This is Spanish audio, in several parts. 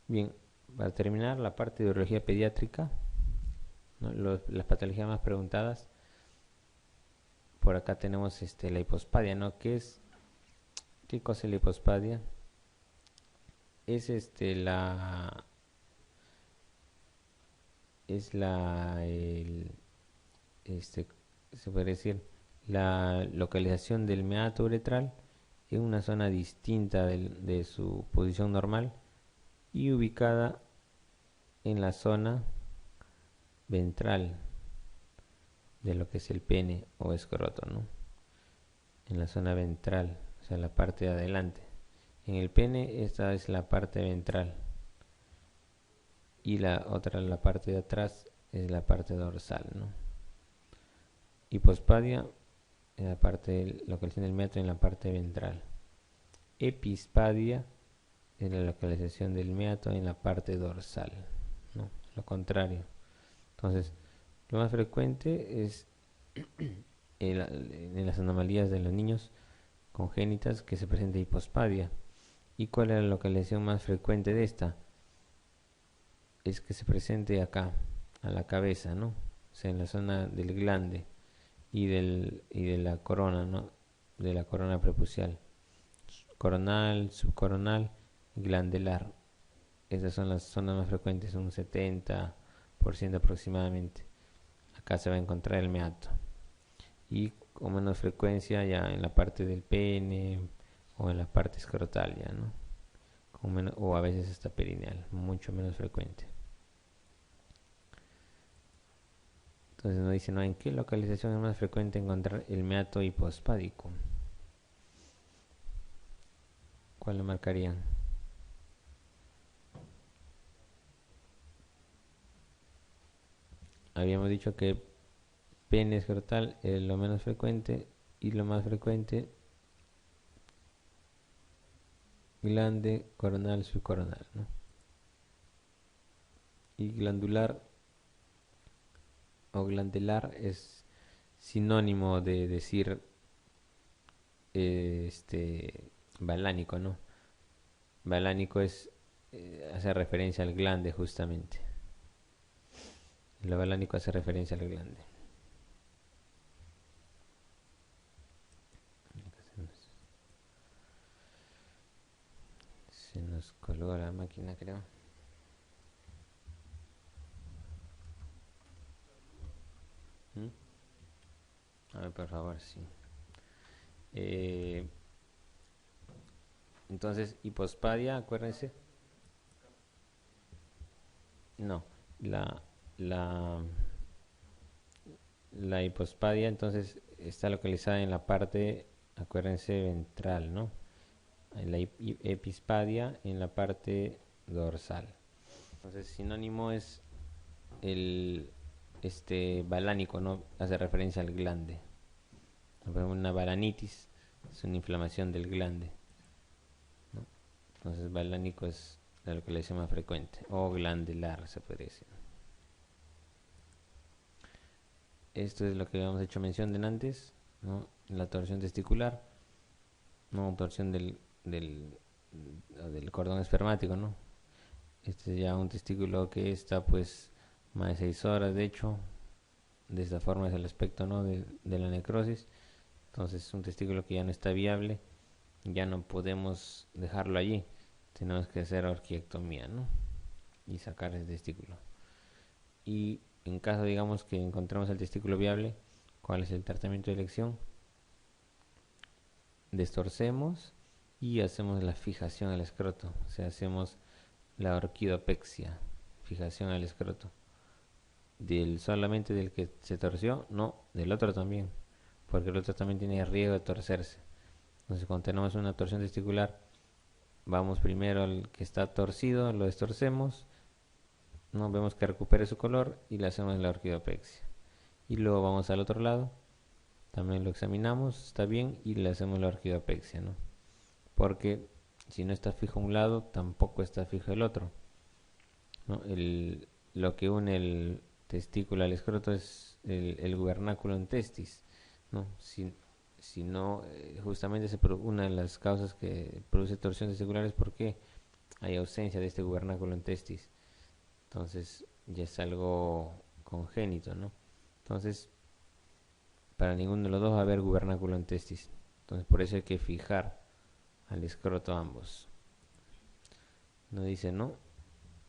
Bien, para terminar la parte de urología pediátrica, ¿no? Las patologías más preguntadas, por acá tenemos la hipospadia, ¿no? ¿Qué cosa es la hipospadia? Es es este, se puede decir, la localización del meato uretral en una zona distinta de su posición normal y ubicada en la zona ventral de lo que es el pene o escroto, ¿no? En la zona ventral, o sea, la parte de adelante. En el pene esta es la parte ventral y la otra, la parte de atrás, es la parte dorsal, ¿no? Hipospadia en la parte de localización del meato en la parte ventral. Epispadia es la localización del meato en la parte dorsal, ¿no? Lo contrario. Entonces, lo más frecuente es en las anomalías de los niños congénitas que se presenta hipospadia. ¿Y cuál es la localización más frecuente de esta? Es que se presente acá, a la cabeza, ¿no? O sea, en la zona del glande y de la corona, ¿no? De la corona prepucial. Coronal, subcoronal, glandelar. Esas son las zonas más frecuentes, un 70% aproximadamente. Acá se va a encontrar el meato. Y con menos frecuencia ya en la parte del pene o en la parte escrotal ya, ¿no? O a veces hasta perineal, mucho menos frecuente. Entonces nos dice, ¿no? ¿En qué localización es más frecuente encontrar el meato hipospádico? ¿Cuál lo marcarían? Habíamos dicho que pene escrotal es lo menos frecuente y lo más frecuente glande coronal subcoronal, ¿no? Y glandular o glandelar es sinónimo de decir balánico, ¿no? Balánico hace referencia al glande justamente. Lo balánico hace referencia al glande. Se nos colgó la máquina, creo. ¿Mm? A ver, por favor, sí. Eh, entonces, hipospadia, acuérdense. No, la, la, la hipospadia entonces está localizada en la parte, acuérdense, ventral, ¿no? La epispadia en la parte dorsal. Entonces, sinónimo es el balánico, ¿no? Hace referencia al glande. Una balanitis es una inflamación del glande, ¿no? Entonces, balánico es la localización más frecuente, o glandular se puede decir. Esto es lo que habíamos hecho mención de antes, ¿no? La torsión testicular, no torsión del cordón espermático, ¿no? Este es ya un testículo que está pues más de 6 horas, de hecho, de esta forma es el aspecto, ¿no? de la necrosis. Entonces es un testículo que ya no está viable, ya no podemos dejarlo allí, tenemos que hacer orquiectomía, ¿no? Y sacar ese testículo. Y en caso, digamos, que encontremos el testículo viable, ¿cuál es el tratamiento de elección? Destorcemos y hacemos la fijación al escroto, o sea, hacemos la orquidopexia, fijación al escroto. Solamente del que se torció, no, del otro también, porque el otro también tiene riesgo de torcerse. Entonces, cuando tenemos una torsión testicular, vamos primero al que está torcido, lo destorcemos, no vemos que recupere su color y le hacemos la orquidopexia. Y luego vamos al otro lado, también lo examinamos, está bien, y le hacemos la orquidopexia, ¿no? Porque si no está fijo un lado, tampoco está fijo el otro, ¿no? Lo que une el testículo al escroto es el gubernáculo en testis, ¿no? Si no, justamente una de las causas que produce torsión testicular es porque hay ausencia de este gubernáculo en testis. Entonces ya es algo congénito, ¿no? Entonces, para ninguno de los dos va a haber gubernáculo en testis. Entonces, por eso hay que fijar al escroto ambos. Nos dice, ¿no?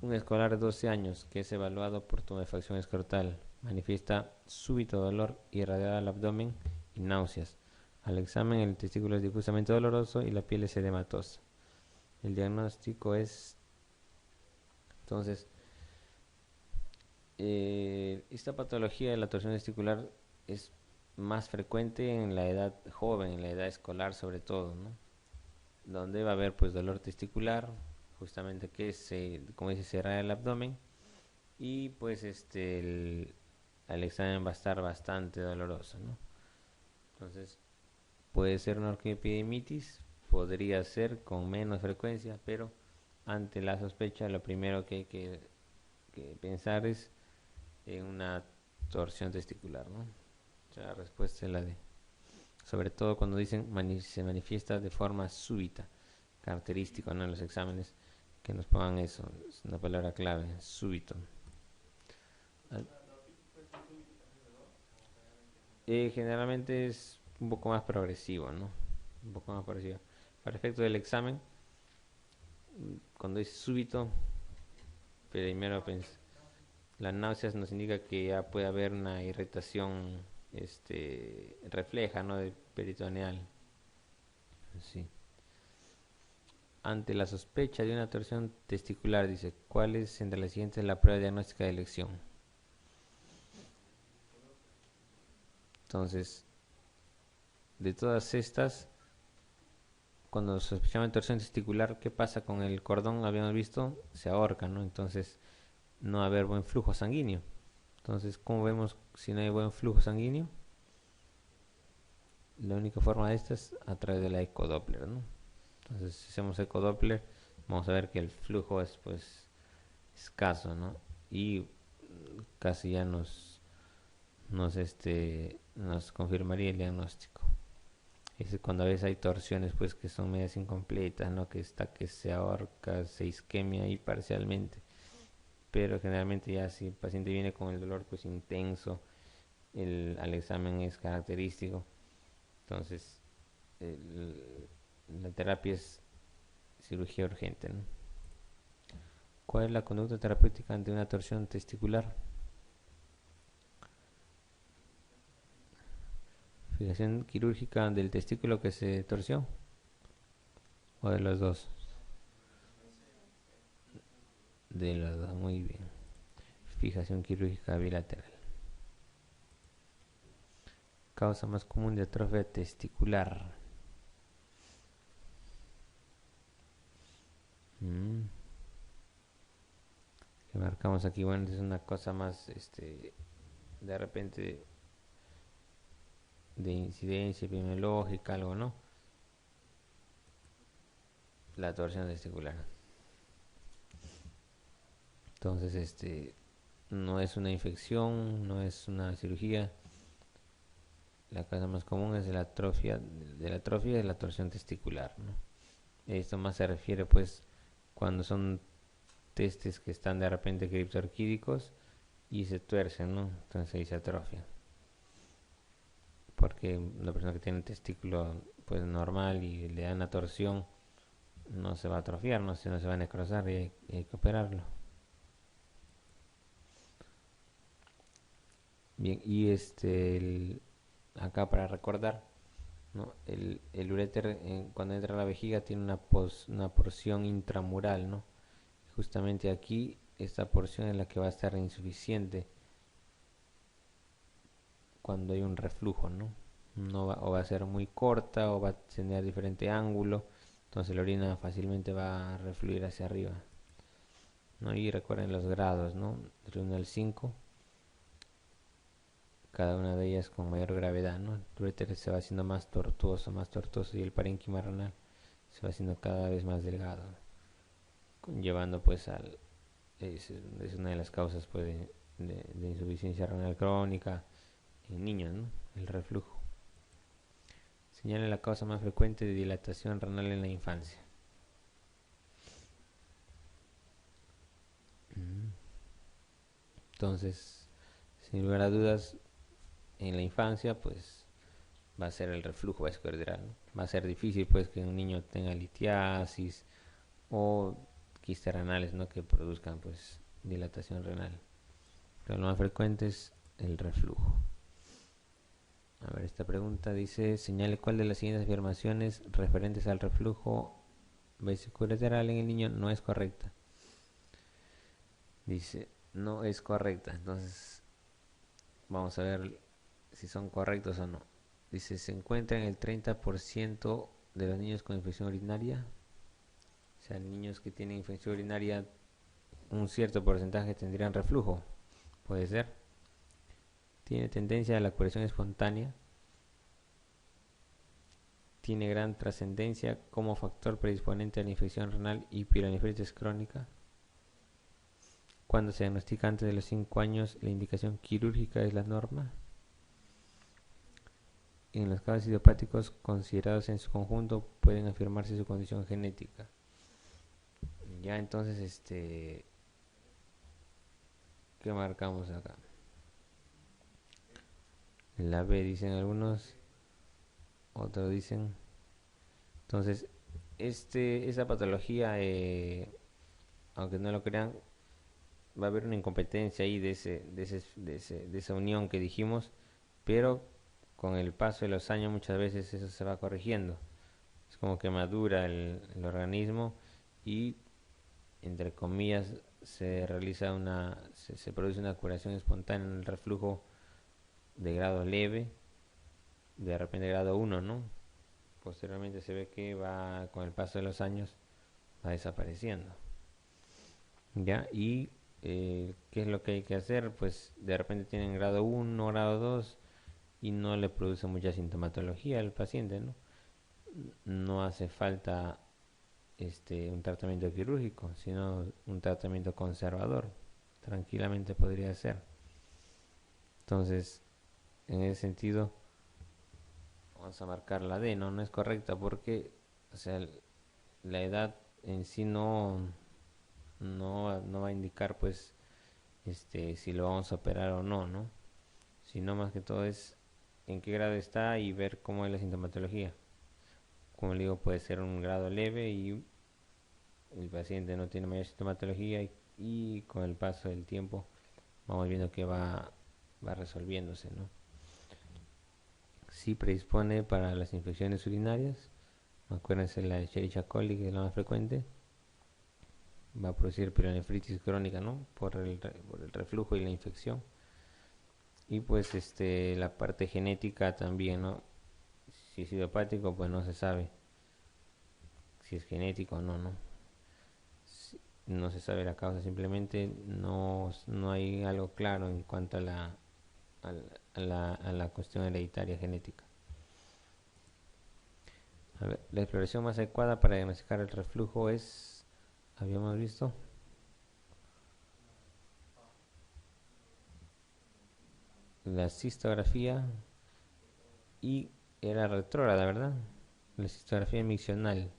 Un escolar de 12 años que es evaluado por tumefacción escrotal manifiesta súbito dolor irradiado al abdomen y náuseas. Al examen el testículo es difusamente doloroso y la piel es edematosa. El diagnóstico es, entonces, esta patología de la torsión testicular es más frecuente en la edad joven, en la edad escolar sobre todo, ¿no? Donde va a haber pues dolor testicular, justamente que se, como dice, cerrar el abdomen y pues el examen va a estar bastante doloroso, ¿no? Entonces puede ser una orquiepidemitis, podría ser con menos frecuencia, pero ante la sospecha lo primero que hay que pensar es en una torsión testicular, ¿no? O sea, la respuesta es la D. Sobre todo cuando dicen se manifiesta de forma súbita, característico, ¿no? En los exámenes que nos pongan eso, es una palabra clave, súbito. Generalmente es un poco más progresivo, ¿no? Un poco más progresivo. Para efecto del examen, cuando dice súbito, primero las náuseas nos indica que ya puede haber una irritación refleja, ¿no? De peritoneal. Sí. Ante la sospecha de una torsión testicular, dice, ¿cuál es entre las siguientes la prueba diagnóstica de elección? Entonces, de todas estas, cuando sospechamos torsión testicular, ¿qué pasa con el cordón? Habíamos visto, se ahorca, ¿no? Entonces, no va a haber buen flujo sanguíneo. Entonces, ¿cómo vemos si no hay buen flujo sanguíneo? La única forma de esta es a través de la ecodoppler, ¿no? Entonces, si hacemos ecodoppler, vamos a ver que el flujo es pues escaso, ¿no? Y casi ya nos confirmaría el diagnóstico. Es cuando a veces hay torsiones pues que son medias incompletas, ¿no? Que se ahorca, se isquemia ahí parcialmente. Pero generalmente ya si el paciente viene con el dolor pues intenso, al examen es característico. Entonces, la terapia es cirugía urgente, ¿no? ¿Cuál es la conducta terapéutica ante una torsión testicular? Fijación quirúrgica del testículo que se torció o de los dos. De los dos, muy bien. Fijación quirúrgica bilateral. Causa más común de atrofia testicular. Que marcamos aquí, bueno, es una cosa más, de repente de incidencia epidemiológica, algo, ¿no? La torsión testicular. Entonces, no es una infección, no es una cirugía. La causa más común es de la atrofia y de la torsión testicular, ¿no? Esto más se refiere, pues, cuando son testes que están de repente criptorquídicos y se tuercen, ¿no? Entonces ahí se atrofia. Porque la persona que tiene un testículo pues normal y le da una torsión no se va a atrofiar, no se va a necrosar y hay que operarlo. Bien, y acá para recordar, ¿no? El uréter cuando entra a la vejiga tiene una porción intramural, ¿no? Justamente aquí esta porción es la que va a estar insuficiente cuando hay un reflujo, ¿no? O va a ser muy corta o va a tener diferente ángulo, entonces la orina fácilmente va a refluir hacia arriba, ¿no? Y recuerden los grados, ¿no? Del 1 al 5, cada una de ellas con mayor gravedad, ¿no? El uréter se va haciendo más tortuoso y el parénquima renal se va haciendo cada vez más delgado, llevando pues es una de las causas pues de insuficiencia renal crónica en niños, ¿no? El reflujo. Señala la causa más frecuente de dilatación renal en la infancia. Entonces, sin lugar a dudas, en la infancia, pues va a ser el reflujo vesicoureteral, ¿no? Va a ser difícil, pues, que un niño tenga litiasis o quistes renales, ¿no? Que produzcan, pues, dilatación renal. Pero lo más frecuente es el reflujo. A ver, esta pregunta dice, señale cuál de las siguientes afirmaciones referentes al reflujo vesicoureteral en el niño no es correcta. Dice, no es correcta. Entonces, vamos a ver si son correctos o no. Dice, se encuentra en el 30% de los niños con infección urinaria. O sea, niños que tienen infección urinaria, un cierto porcentaje tendrían reflujo. Puede ser. Tiene tendencia a la curación espontánea. Tiene gran trascendencia como factor predisponente a la infección renal y pielonefritis crónica. Cuando se diagnostica antes de los 5 años, la indicación quirúrgica es la norma. En los casos idiopáticos considerados en su conjunto pueden afirmarse su condición genética. Ya entonces, ¿qué marcamos acá? La B dicen algunos, otros dicen. Entonces, esa patología, aunque no lo crean, va a haber una incompetencia ahí de esa unión que dijimos, pero con el paso de los años muchas veces eso se va corrigiendo. Es como que madura el organismo y, entre comillas, se produce una curación espontánea en el reflujo de grado leve, de repente grado 1, ¿no? Posteriormente se ve que va, con el paso de los años, va desapareciendo. ¿Ya? Y ¿qué es lo que hay que hacer? Pues de repente tienen grado 1, grado 2 y no le produce mucha sintomatología al paciente, ¿no? No hace falta un tratamiento quirúrgico, sino un tratamiento conservador. Tranquilamente podría ser. Entonces, en ese sentido, vamos a marcar la D, ¿no? No es correcta porque, o sea, la edad en sí no va a indicar, pues, si lo vamos a operar o no, ¿no? Sino más que todo es en qué grado está y ver cómo es la sintomatología. Como le digo, puede ser un grado leve y el paciente no tiene mayor sintomatología y con el paso del tiempo vamos viendo que va resolviéndose, ¿no? Sí predispone para las infecciones urinarias. Acuérdense la Escherichia coli, que es la más frecuente. Va a producir pielonefritis crónica, ¿no? Por el reflujo y la infección. Y pues la parte genética también, ¿no? Si es idiopático, pues no se sabe si es genético o no, ¿no? No se sabe la causa, simplemente no hay algo claro en cuanto a la cuestión hereditaria genética. A ver, la exploración más adecuada para diagnosticar el reflujo es, habíamos visto, la cistografía y era retrógrada, ¿verdad? La cistografía miccional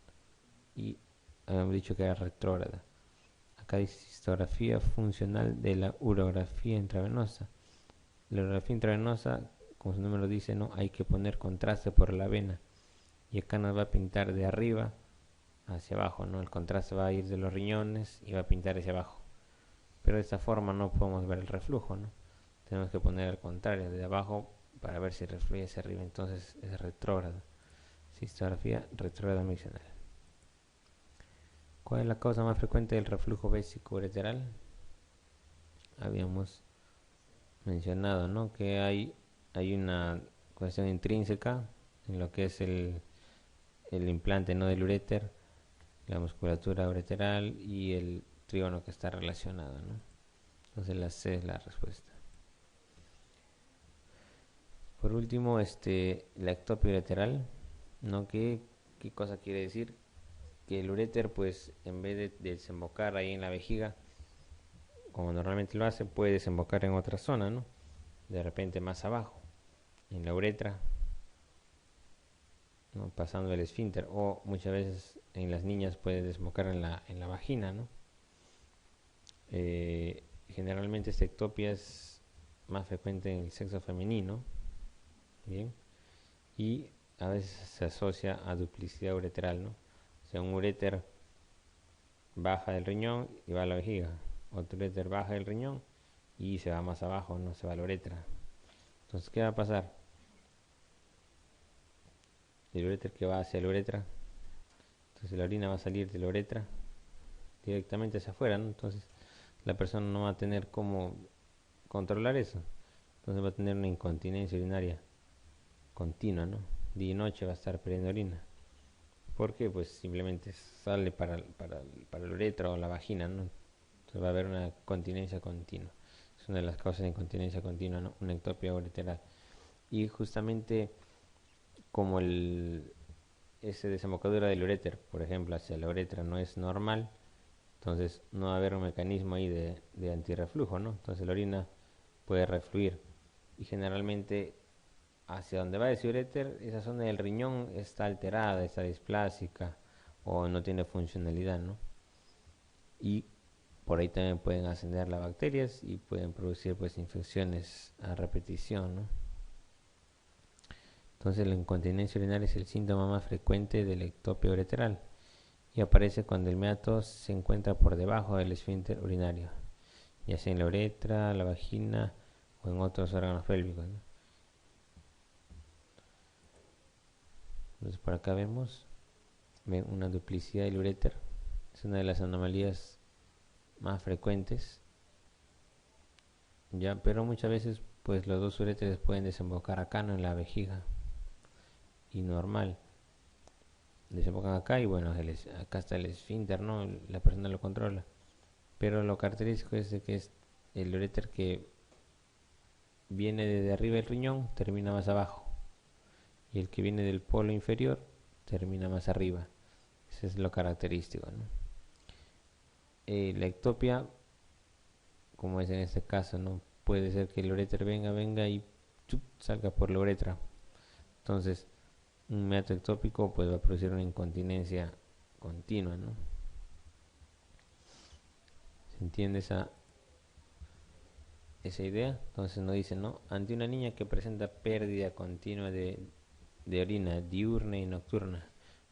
y habíamos dicho que era retrógrada. Acá dice cistografía funcional de la urografía intravenosa. La urografía intravenosa, como su nombre lo dice, no hay que poner contraste por la vena. Y acá nos va a pintar de arriba hacia abajo, ¿no? El contraste va a ir de los riñones y va a pintar hacia abajo. Pero de esta forma no podemos ver el reflujo, ¿no? Tenemos que poner al contrario, de abajo, para ver si refluye hacia arriba. Entonces es retrógrado. Cistografía retrógrada miccional. ¿Cuál es la causa más frecuente del reflujo vesicoureteral? Habíamos mencionado, ¿no? Que hay una cuestión intrínseca en lo que es el implante, ¿no? Del uréter, la musculatura ureteral y el trígono que está relacionado, ¿no? Entonces la C es la respuesta. Por último, la ectopia ureteral, ¿no? ¿Qué cosa quiere decir? Que el uréter, pues, en vez de desembocar ahí en la vejiga, como normalmente lo hace, puede desembocar en otra zona, ¿no? De repente más abajo, en la uretra, ¿no? Pasando el esfínter, o muchas veces en las niñas puede desembocar en la vagina, ¿no? Generalmente esta ectopia es más frecuente en el sexo femenino, bien, y a veces se asocia a duplicidad uretral, ¿no? O sea, un uréter baja del riñón y va a la vejiga, otro uréter baja del riñón y se va más abajo, no se va a la uretra. Entonces, ¿qué va a pasar? El uréter que va hacia la uretra, entonces la orina va a salir de la uretra directamente hacia afuera, ¿no? Entonces la persona no va a tener cómo controlar eso, entonces va a tener una incontinencia urinaria continua, ¿no? Día y noche va a estar perdiendo orina. ¿Por qué? Pues simplemente sale para la uretra o la vagina, ¿no? Entonces va a haber una continencia continua. Es una de las causas de incontinencia continua, ¿no? Una ectopia ureteral. Y justamente como esa desembocadura del uréter, por ejemplo, hacia la uretra no es normal, entonces no va a haber un mecanismo ahí de antirreflujo, ¿no? Entonces la orina puede refluir y generalmente hacia donde va ese uréter, esa zona del riñón está alterada, está displásica o no tiene funcionalidad, ¿no? Y por ahí también pueden ascender las bacterias y pueden producir pues infecciones a repetición, ¿no? Entonces la incontinencia urinaria es el síntoma más frecuente de la ectopia ureteral y aparece cuando el meato se encuentra por debajo del esfínter urinario, ya sea en la uretra, la vagina o en otros órganos pélvicos, ¿no? Entonces por acá vemos una duplicidad del uréter, es una de las anomalías más frecuentes, ya, pero muchas veces pues los dos uréteres pueden desembocar acá, ¿no? En la vejiga y normal desembocan acá y bueno, acá está el esfínter, ¿no? La persona lo controla, pero lo característico es de que es el uréter que viene desde arriba del riñón termina más abajo y el que viene del polo inferior termina más arriba. Eso es lo característico, ¿no? La ectopia, como es en este caso, no puede ser que el uréter venga y ¡chup! Salga por la uretra. Entonces, un meato ectópico pues va a producir una incontinencia continua, ¿no? ¿Se entiende esa idea? Entonces nos dice, ¿no? Ante una niña que presenta pérdida continua de orina diurna y nocturna,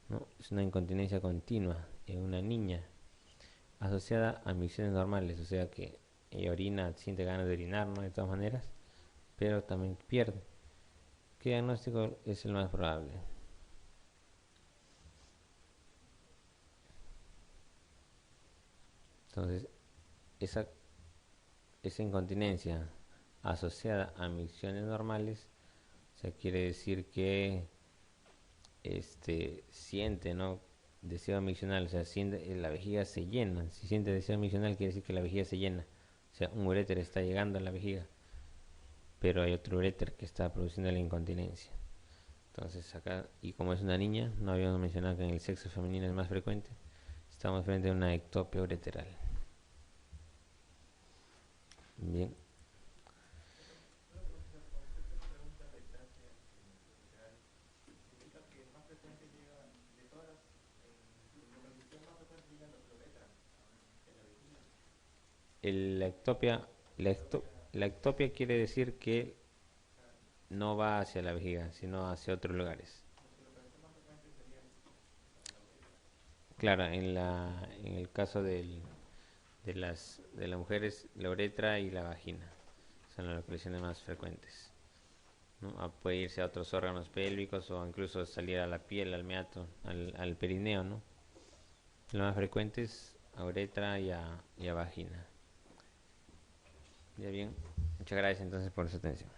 ¿no? Es una incontinencia continua en una niña asociada a micciones normales, o sea que ella orina, siente ganas de orinar, ¿no? De todas maneras, pero también pierde. ¿Qué diagnóstico es el más probable? Entonces, esa, esa incontinencia asociada a micciones normales, o sea, quiere decir que siente, ¿no? Deseo miccional, o sea, siente, la vejiga se llena. Si siente deseo miccional, quiere decir que la vejiga se llena. O sea, un uréter está llegando a la vejiga, pero hay otro uréter que está produciendo la incontinencia. Entonces acá, y como es una niña, no habíamos mencionado que en el sexo femenino es más frecuente, estamos frente a una ectopia ureteral. Bien. La ectopia, la ectopia quiere decir que no va hacia la vejiga, sino hacia otros lugares. Claro, en el caso de las mujeres, la uretra y la vagina son las localizaciones más frecuentes, ¿no? Puede irse a otros órganos pélvicos o incluso salir a la piel, al meato, al perineo, ¿no? Lo más frecuente es a uretra y a vagina. Ya bien, muchas gracias entonces por su atención.